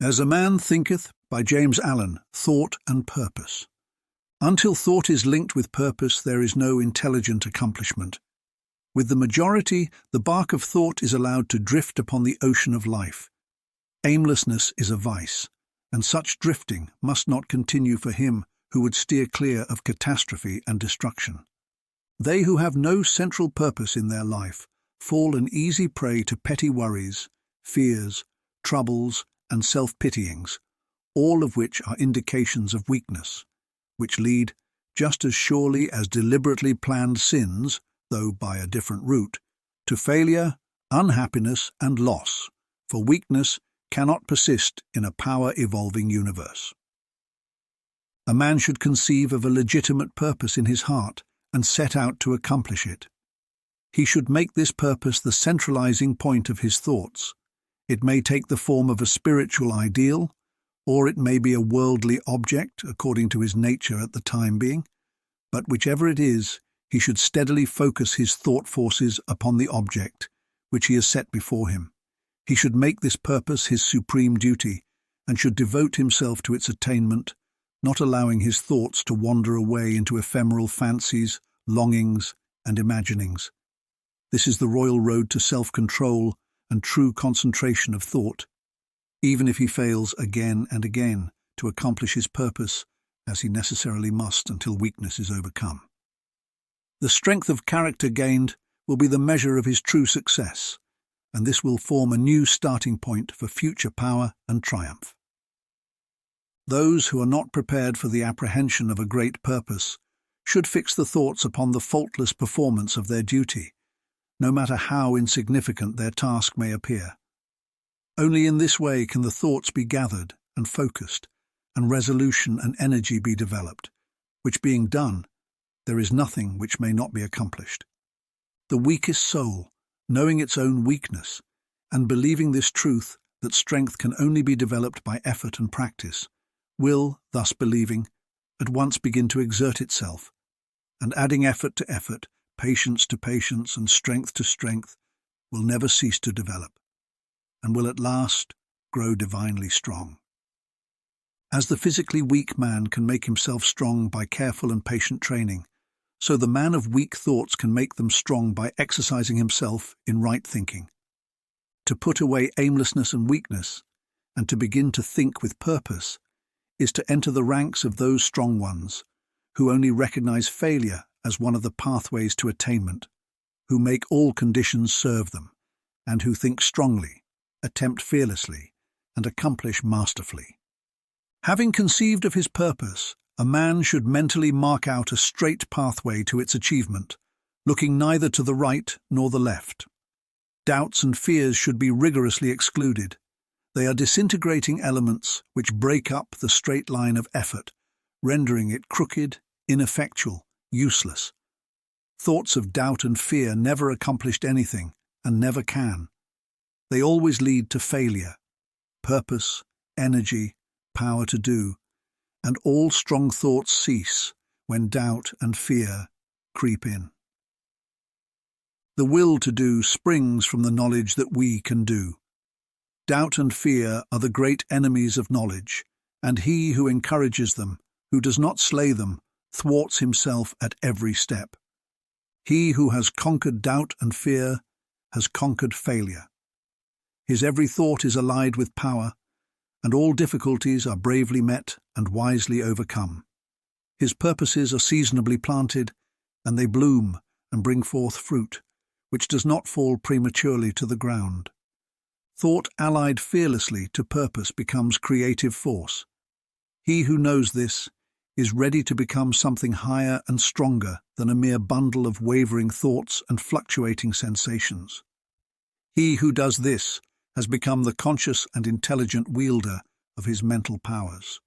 As a Man Thinketh, by James Allen, Thought and Purpose. Until thought is linked with purpose, there is no intelligent accomplishment. With the majority, the bark of thought is allowed to drift upon the ocean of life. Aimlessness is a vice, and such drifting must not continue for him who would steer clear of catastrophe and destruction. They who have no central purpose in their life fall an easy prey to petty worries, fears, troubles, and self-pityings, all of which are indications of weakness, which lead, just as surely as deliberately planned sins, though by a different route, to failure, unhappiness, and loss, for weakness cannot persist in a power-evolving universe. A man should conceive of a legitimate purpose in his heart and set out to accomplish it. He should make this purpose the centralizing point of his thoughts. It may take the form of a spiritual ideal, or it may be a worldly object according to his nature at the time being, but whichever it is, he should steadily focus his thought forces upon the object which he has set before him. He should make this purpose his supreme duty, and should devote himself to its attainment, not allowing his thoughts to wander away into ephemeral fancies, longings, and imaginings. This is the royal road to self-control and true concentration of thought, even if he fails again and again to accomplish his purpose, as he necessarily must until weakness is overcome. The strength of character gained will be the measure of his true success, and this will form a new starting point for future power and triumph. Those who are not prepared for the apprehension of a great purpose should fix the thoughts upon the faultless performance of their duty, no matter how insignificant their task may appear. Only in this way can the thoughts be gathered and focused, and resolution and energy be developed, which being done, there is nothing which may not be accomplished. The weakest soul, knowing its own weakness, and believing this truth that strength can only be developed by effort and practice, will, thus believing, at once begin to exert itself, and adding effort to effort, patience to patience, and strength to strength, will never cease to develop, and will at last grow divinely strong. As the physically weak man can make himself strong by careful and patient training, so the man of weak thoughts can make them strong by exercising himself in right thinking. To put away aimlessness and weakness, and to begin to think with purpose, is to enter the ranks of those strong ones who only recognize failure as one of the pathways to attainment, who make all conditions serve them, and who think strongly, attempt fearlessly, and accomplish masterfully. Having conceived of his purpose, a man should mentally mark out a straight pathway to its achievement, looking neither to the right nor the left. Doubts and fears should be rigorously excluded. They are disintegrating elements which break up the straight line of effort, rendering it crooked, ineffectual, useless. Thoughts of doubt and fear never accomplished anything, and never can. They always lead to failure, purpose, energy, power to do, and all strong thoughts cease when doubt and fear creep in. The will to do springs from the knowledge that we can do. Doubt and fear are the great enemies of knowledge, and he who encourages them, who does not slay them, thwarts himself at every step. He who has conquered doubt and fear has conquered failure. His every thought is allied with power, and all difficulties are bravely met and wisely overcome. His purposes are seasonably planted, and they bloom and bring forth fruit, which does not fall prematurely to the ground. Thought allied fearlessly to purpose becomes creative force. He who knows this is ready to become something higher and stronger than a mere bundle of wavering thoughts and fluctuating sensations. He who does this has become the conscious and intelligent wielder of his mental powers.